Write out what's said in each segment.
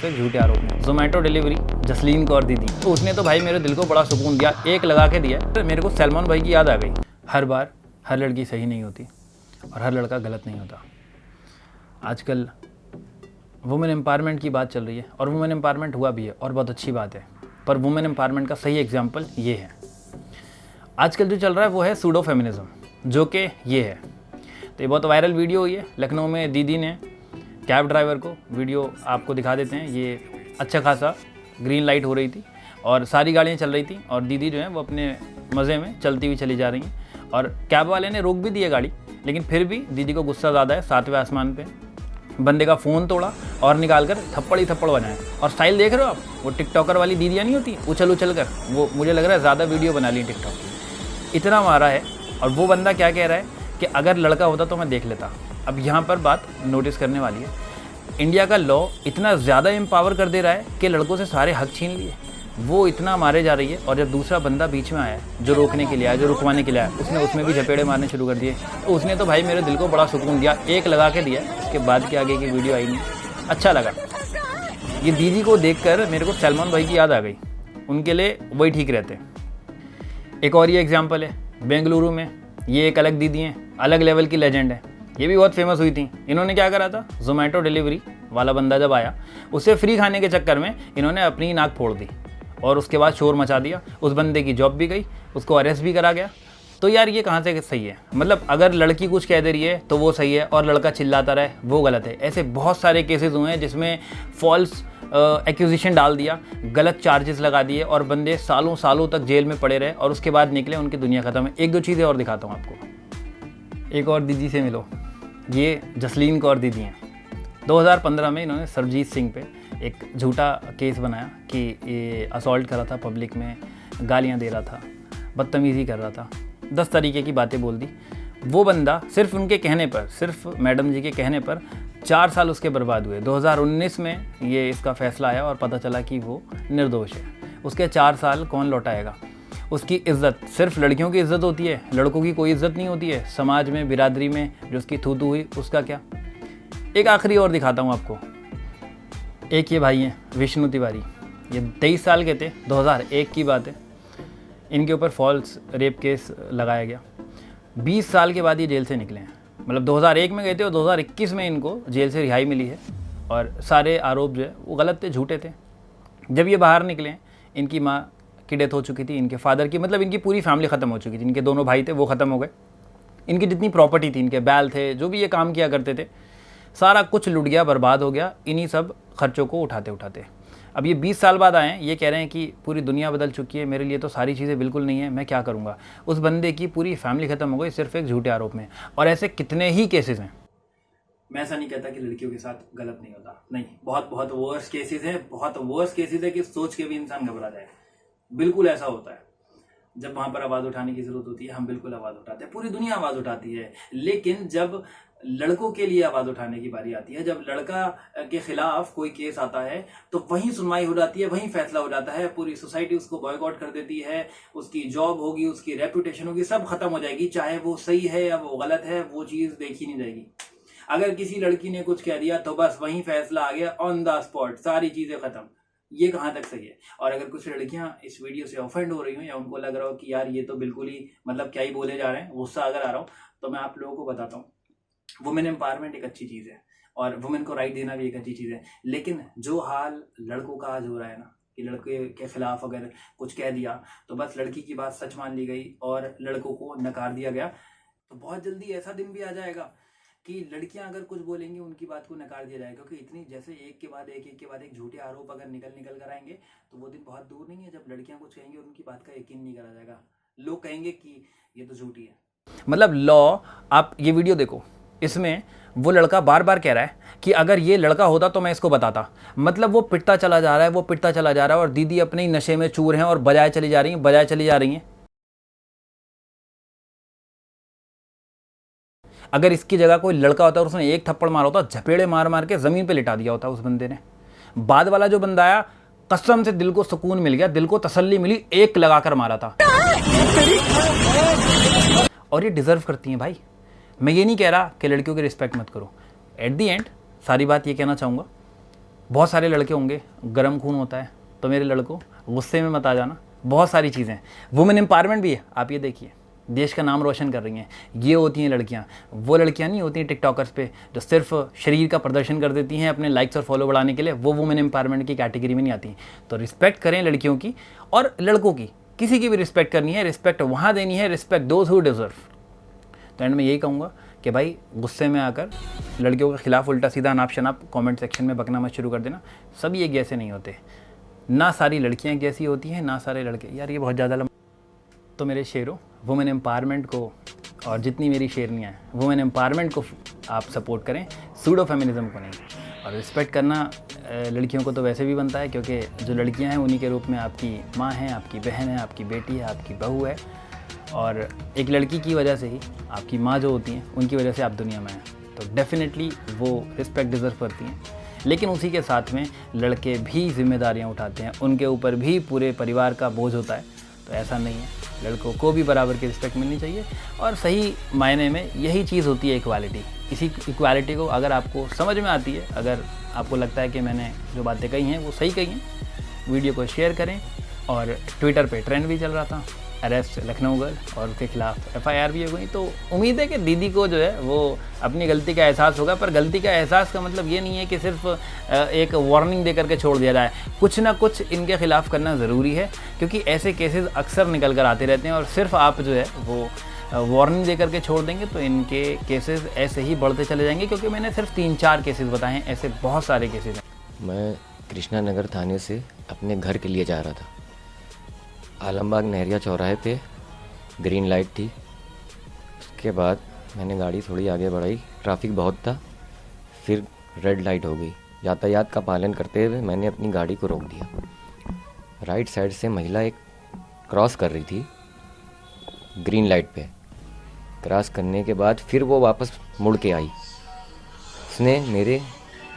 सिर्फ एक झूठे आरोप में। जोमेटो डिलीवरी जसलीन कौर दीदी, तो उसने तो भाई मेरे दिल को बड़ा सुकून दिया, एक लगा के दिया। तो मेरे को सलमान भाई की याद आ गई। हर बार हर लड़की सही नहीं होती और हर लड़का गलत नहीं होता। आजकल वुमेन एम्पावरमेंट की बात चल रही है और वुमेन एम्पावरमेंट हुआ भी है और बहुत अच्छी बात है, पर वुमेन एम्पावरमेंट का सही एग्जाम्पल ये है। आजकल जो चल रहा है वो है सूडो फेमिनिज्म, जो कि ये है। तो ये बहुत वायरल वीडियो हुई है। लखनऊ में दीदी ने कैब ड्राइवर को, वीडियो आपको दिखा देते हैं, ये अच्छा खासा ग्रीन लाइट हो रही थी और सारी गाड़ियाँ चल रही थी और दीदी जो है वो अपने मज़े में चलती हुई चली जा रही हैं और कैब वाले ने रोक भी दी है गाड़ी, लेकिन फिर भी दीदी को गुस्सा ज़्यादा है। 7वें आसमान पे बंदे का फ़ोन तोड़ा और निकाल कर थप्पड़ ही थप्पड़ बनाए। और स्टाइल देख रहे हो आप, वो टिकटॉकर वाली दीदियाँ नहीं होती, उछल उछल कर, वो मुझे लग रहा है ज़्यादा वीडियो बना ली टिकटॉक की, इतना मारा है। और वो बंदा क्या कह रहा है कि अगर लड़का होता तो मैं देख लेता। अब यहाँ पर बात नोटिस करने वाली है, इंडिया का लॉ इतना ज़्यादा एम्पावर कर दे रहा है कि लड़कों से सारे हक छीन लिए, वो इतना मारे जा रही है। और जब दूसरा बंदा बीच में आया, जो रोकने के लिए आया, जो रुकवाने के लिए आया, उसने उसमें भी झपेड़े मारने शुरू कर दिए। तो उसने तो भाई मेरे दिल को बड़ा सुकून दिया, एक लगा के दिया। इसके बाद के आगे की वीडियो आई नहीं, अच्छा लगा। ये दीदी को देखकर मेरे को सलमान भाई की याद आ गई, उनके लिए वही ठीक रहते। एक और ये एग्जाम्पल है बेंगलुरु में, ये एक अलग दीदी हैं, अलग लेवल की लेजेंड है, ये भी बहुत फेमस हुई थी। इन्होंने क्या करा था, जोमेटो डिलीवरी वाला बंदा जब आया, उससे फ्री खाने के चक्कर में इन्होंने अपनी नाक फोड़ दी और उसके बाद शोर मचा दिया। उस बंदे की जॉब भी गई, उसको अरेस्ट भी करा गया। तो यार ये कहाँ से सही है? मतलब अगर लड़की कुछ कह दे रही है तो वो सही है और लड़का चिल्लाता रहे वो गलत है। ऐसे बहुत सारे केसेस हुए हैं जिसमें फॉल्स एक्यूजिशन डाल दिया, गलत चार्जेस लगा दिए और बंदे सालों सालों तक जेल में पड़े रहे और उसके बाद निकले, उनकी दुनिया ख़त्म है। एक दो चीज़ें और दिखाता हूँ आपको। एक और दीदी से मिलो, ये जसलीन कौर दीदी हैं। 2015 में इन्होंने सरबजीत सिंह पे एक झूठा केस बनाया कि ये असॉल्ट कर रहा था, पब्लिक में गालियाँ दे रहा था, बदतमीज़ी कर रहा था, 10 तरीके की बातें बोल दी। वो बंदा सिर्फ उनके कहने पर, सिर्फ मैडम जी के कहने पर 4 साल उसके बर्बाद हुए। 2019 में ये इसका फैसला आया और पता चला कि वो निर्दोष है। उसके 4 साल कौन लौटाएगा? उसकी इज़्ज़त, सिर्फ लड़कियों की इज़्ज़त होती है, लड़कों की कोई इज़्ज़त नहीं होती है। समाज में, बिरादरी में जो उसकी थू थू हुई, उसका क्या? एक आखिरी और दिखाता हूँ आपको। एक ये भाई हैं विष्णु तिवारी, ये 23 साल के थे, 2001 की बात है। इनके ऊपर फॉल्स रेप केस लगाया गया। 20 साल के बाद ये जेल से निकले हैं। मतलब 2001 में गए थे और 2021 में इनको जेल से रिहाई मिली है और सारे आरोप जो है वो गलत थे, झूठे थे। जब ये बाहर निकले, इनकी माँ की डेथ हो चुकी थी, इनके फादर की, मतलब इनकी पूरी फैमिली ख़त्म हो चुकी थी। इनके दोनों भाई थे वो ख़त्म हो गए, इनकी जितनी प्रॉपर्टी थी, इनके बैल थे, जो भी ये काम किया करते थे, सारा कुछ लुट गया, बर्बाद हो गया इन्हीं सब खर्चों को उठाते उठाते। अब ये 20 साल बाद आए हैं, ये कह रहे हैं कि पूरी दुनिया बदल चुकी है, मेरे लिए तो सारी चीज़ें बिल्कुल नहीं है, मैं क्या करूँगा। उस बंदे की पूरी फैमिली ख़त्म हो गई सिर्फ एक झूठे आरोप में। और ऐसे कितने ही केसेस हैं। मैं ऐसा नहीं कहता कि लड़कियों के साथ गलत नहीं होता, नहीं, बहुत बहुत वर्स केसेस हैं, बहुत वर्स केसेस है कि सोच के भी इंसान घबरा जाए। बिल्कुल ऐसा होता है। जब वहाँ पर आवाज़ उठाने की ज़रूरत होती है, हम बिल्कुल आवाज़ उठाते हैं, पूरी दुनिया आवाज़ उठाती है। लेकिन जब लड़कों के लिए आवाज़ उठाने की बारी आती है, जब लड़का के खिलाफ कोई केस आता है, तो वहीं सुनवाई हो जाती है, वहीं फैसला हो जाता है। पूरी सोसाइटी उसको बॉयकॉट कर देती है, उसकी जॉब होगी, उसकी रेपुटेशन होगी, सब खत्म हो जाएगी। चाहे वो सही है या वो गलत है, वो चीज़ देखी नहीं जाएगी। अगर किसी लड़की ने कुछ कह दिया तो बस वहीं फैसला आ गया, ऑन द स्पॉट, सारी चीज़ें ख़त्म। ये कहाँ तक सही है? और अगर कुछ लड़कियां इस वीडियो से ऑफेंड हो रही हो या उनको लग रहा हो कि यार ये तो बिल्कुल ही मतलब क्या ही बोले जा रहे हैं, गुस्सा अगर आ रहा हो, तो मैं आप लोगों को बताता हूँ, वुमेन एम्पावरमेंट एक अच्छी चीज़ है और वुमेन को राइट देना भी एक अच्छी चीज़ है। लेकिन जो हाल लड़कों का आज हो रहा है ना, कि लड़के के खिलाफ अगर कुछ कह दिया तो बस लड़की की बात सच मान ली गई और लड़कों को नकार दिया गया, तो बहुत जल्दी ऐसा दिन भी आ जाएगा कि लड़कियां अगर कुछ बोलेंगी उनकी बात को नकार दिया जाएगा। क्योंकि इतनी जैसे एक के बाद एक झूठे आरोप अगर निकल कर आएंगे, तो वो दिन बहुत दूर नहीं है जब लड़कियां कुछ कहेंगी और उनकी बात का यकीन नहीं करा जाएगा। लोग कहेंगे कि ये तो झूठी है। मतलब लॉ, आप ये वीडियो देखो, इसमें वो लड़का बार बार कह रहा है कि अगर ये लड़का होता तो मैं इसको बताता। मतलब वो पिटता चला जा रहा है, वो पिटता चला जा रहा है और दीदी अपने ही नशे में चूर हैं और बजाए चली जा रही हैं, बजाए चली जा रही हैं। अगर इसकी जगह कोई लड़का होता और उसने एक थप्पड़ मारा होता, झपेड़े मार मार के ज़मीन पे लिटा दिया होता उस बंदे ने। बाद वाला जो बंदा आया, कसम से दिल को सुकून मिल गया, दिल को तसल्ली मिली, एक लगाकर मारा था। और ये डिज़र्व करती हैं भाई। मैं ये नहीं कह रहा कि लड़कियों की रिस्पेक्ट मत करो। एट दी एंड सारी बात ये कहना चाहूँगा, बहुत सारे लड़के होंगे, गर्म खून होता है, तो मेरे लड़कों गुस्से में मत आ जाना। बहुत सारी चीज़ें, वुमेन एम्पावरमेंट भी है। आप ये देखिए, देश का नाम रोशन कर रही हैं। ये होती हैं लड़कियां, वो लड़कियां नहीं होती हैं टिकटॉकर्स पे जो सिर्फ शरीर का प्रदर्शन कर देती हैं अपने लाइक्स और फॉलो बढ़ाने के लिए, वो वुमेन एम्पावरमेंट की कैटेगरी में नहीं आती। तो रिस्पेक्ट करें लड़कियों की और लड़कों की, किसी की भी रिस्पेक्ट करनी है, रिस्पेक्ट वहाँ देनी है, रिस्पेक्ट दोज हु डिजर्व। तो एंड में यही कहूँगा कि भाई गुस्से में आकर लड़कियों के खिलाफ उल्टा सीधा नाप शनाप कमेंट सेक्शन में बकना मत शुरू कर देना। सभी एक जैसे नहीं होते, ना सारी लड़कियाँ एक जैसी होती हैं, ना सारे लड़के। यार ये बहुत ज़्यादा लंबा। तो मेरे शेरों, वुमेन एम्पावरमेंट को और जितनी मेरी शेरनियाँ हैं, वुमेन एम्पावरमेंट को आप सपोर्ट करें, सूडो फेमिनिज्म को नहीं। और रिस्पेक्ट करना लड़कियों को तो वैसे भी बनता है, क्योंकि जो लड़कियां हैं उन्हीं के रूप में आपकी माँ है, आपकी बहन है, आपकी बेटी है, आपकी बहू है। और एक लड़की की वजह से ही आपकी माँ जो होती हैं, उनकी वजह से आप दुनिया में हैं। तो डेफिनेटली वो रिस्पेक्ट डिज़र्व करती हैं। लेकिन उसी के साथ में लड़के भी जिम्मेदारियाँ उठाते हैं, उनके ऊपर भी पूरे परिवार का बोझ होता है। तो ऐसा नहीं है, लड़कों को भी बराबर की रिस्पेक्ट मिलनी चाहिए। और सही मायने में यही चीज़ होती है इक्वालिटी। इसी इक्वालिटी को अगर आपको समझ में आती है, अगर आपको लगता है कि मैंने जो बातें कही हैं वो सही कही हैं, वीडियो को शेयर करें। और ट्विटर पे ट्रेंड भी चल रहा था अरेस्ट लखनऊ गर्ल, और उसके खिलाफ FIR भी हो गई। तो उम्मीद है कि दीदी को जो है वो अपनी गलती का एहसास होगा। पर गलती का एहसास का मतलब ये नहीं है कि सिर्फ एक वार्निंग दे करके छोड़ दिया जाए। कुछ ना कुछ इनके खिलाफ करना ज़रूरी है, क्योंकि ऐसे केसेस अक्सर निकल कर आते रहते हैं। और सिर्फ आप जो है वो वार्निंग दे करके छोड़ देंगे तो इनके केसेस ऐसे ही बढ़ते चले जाएंगे। क्योंकि मैंने सिर्फ 3-4 केसेस बताए हैं, ऐसे बहुत सारे केसेस हैं। मैं कृष्णा नगर थाने से अपने घर के लिए जा रहा था। आलमबाग नहरिया चौराहे पे ग्रीन लाइट थी। उसके बाद मैंने गाड़ी थोड़ी आगे बढ़ाई, ट्रैफिक बहुत था, फिर रेड लाइट हो गई। यातायात का पालन करते हुए मैंने अपनी गाड़ी को रोक दिया। राइट साइड से महिला एक क्रॉस कर रही थी ग्रीन लाइट पे। क्रॉस करने के बाद फिर वो वापस मुड़ के आई। उसने मेरे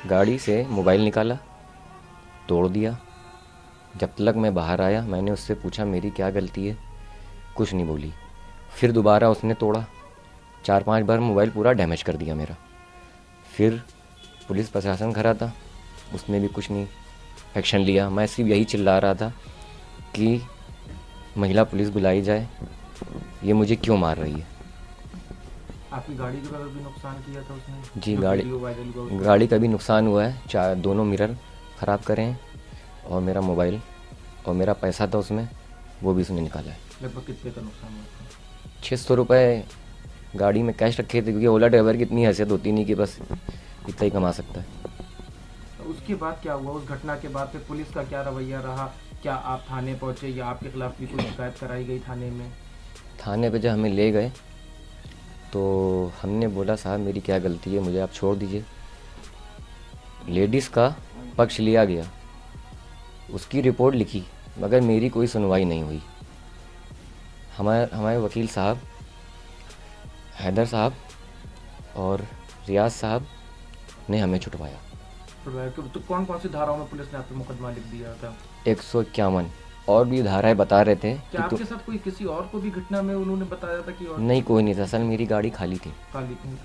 गाड़ी से मोबाइल निकाला, तोड़ दिया। जब तक मैं बाहर आया मैंने उससे पूछा मेरी क्या गलती है, कुछ नहीं बोली। फिर दोबारा उसने तोड़ा, 4-5 बार मोबाइल पूरा डैमेज कर दिया मेरा। फिर पुलिस प्रशासन खड़ा था, उसने भी कुछ नहीं एक्शन लिया। मैं सिर्फ यही चिल्ला रहा था कि महिला पुलिस बुलाई जाए, ये मुझे क्यों मार रही है। आपकी गाड़ी का भी नुकसान किया था उसने? जी, गाड़ी का भी नुकसान हुआ है। दोनों मिरर ख़राब करे हैं और मेरा मोबाइल और मेरा पैसा था उसमें, वो भी उसने निकाला है। लगभग कितने का नुकसान हुआ था? 600 रुपये गाड़ी में कैश रखे थे, क्योंकि ओला ड्राइवर की इतनी हैसियत होती नहीं कि बस इतना ही कमा सकता है। तो उसके बाद क्या हुआ? उस घटना के बाद फिर पुलिस का क्या रवैया रहा? क्या आप थाने पहुंचे या आपके खिलाफ भी कोई शिकायत कराई गई थाने में? थाने पे जब हमें ले गए तो हमने बोला साहब मेरी क्या गलती है, मुझे आप छोड़ दीजिए। लेडीज़ का पक्ष लिया गया, उसकी रिपोर्ट लिखी, मगर मेरी कोई सुनवाई नहीं हुई। हमारे वकील साहब हैदर साहब और रियाज साहब ने हमें छुटवाया। तो कौन कौन सी धाराओं में पुलिस ने आप पे मुकदमा लिख दिया था? 151 और भी धाराएं बता रहे थे। क्या आपके साथ कोई किसी और को भी घटना में उन्होंने बताया था कि? और नहीं, कोई नहीं था। असल मेरी गाड़ी खाली थी,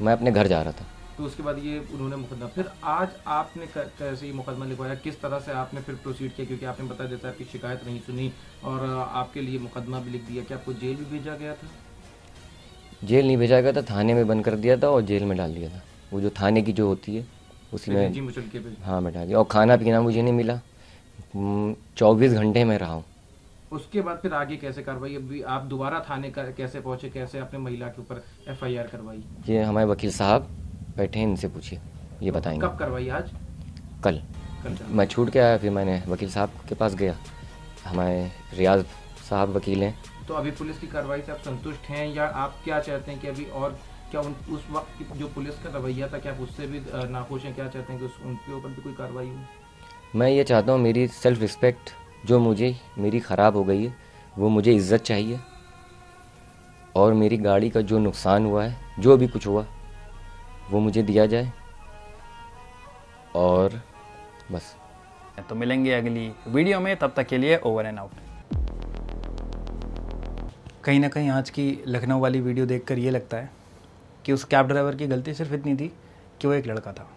मैं अपने घर जा रहा था। तो उसके बाद ये उन्होंने मुकदमा, फिर आज आपने कैसे ये मुकदमा लिखवाया, किस तरह से आपने फिर प्रोसीड किया? क्योंकि आपने बताया जैसे आपकी शिकायत नहीं सुनी और आपके लिए मुकदमा भी लिख दिया। क्या आपको जेल भी भेजा गया था? जेल नहीं भेजा गया था, थाने में बंद कर दिया था और जेल में डाल दिया था। वो जो थाने की जो होती है उसी में, हाँ, मैं डाल दिया। और खाना पीना मुझे नहीं मिला, 24 घंटे में रहा हूँ। उसके बाद फिर आगे कैसे कार्रवाई? अभी आप दोबारा थाने का कैसे पहुंचे, कैसे आपने महिला के ऊपर FIR करवाई? ये हमारे वकील साहब बैठे हैं, इनसे पूछिए, ये बताएंगे। कब करवाई? आज? कल मैं छूट के आया, फिर मैंने वकील साहब के पास गया। हमारे रियाज साहब वकील हैं। तो अभी पुलिस की कार्रवाई से आप संतुष्ट हैं या आप क्या चाहते हैं कि अभी और क्या उस वक्त जो पुलिस का रवैया था क्या आप उससे भी नाखुश हैं? क्या चाहते हैं कि उनके ऊपर भी कोई कार्रवाई हो? मैं ये चाहता हूँ मेरी सेल्फ रिस्पेक्ट जो मेरी ख़राब हो गई है, वो मुझे इज़्ज़त चाहिए। और मेरी गाड़ी का जो नुकसान हुआ है, जो भी कुछ हुआ, वो मुझे दिया जाए। और बस। तो मिलेंगे अगली वीडियो में, तब तक के लिए ओवर एंड आउट। कहीं ना कहीं आज की लखनऊ वाली वीडियो देखकर ये लगता है कि उस कैब ड्राइवर की गलती सिर्फ इतनी थी कि वो एक लड़का था।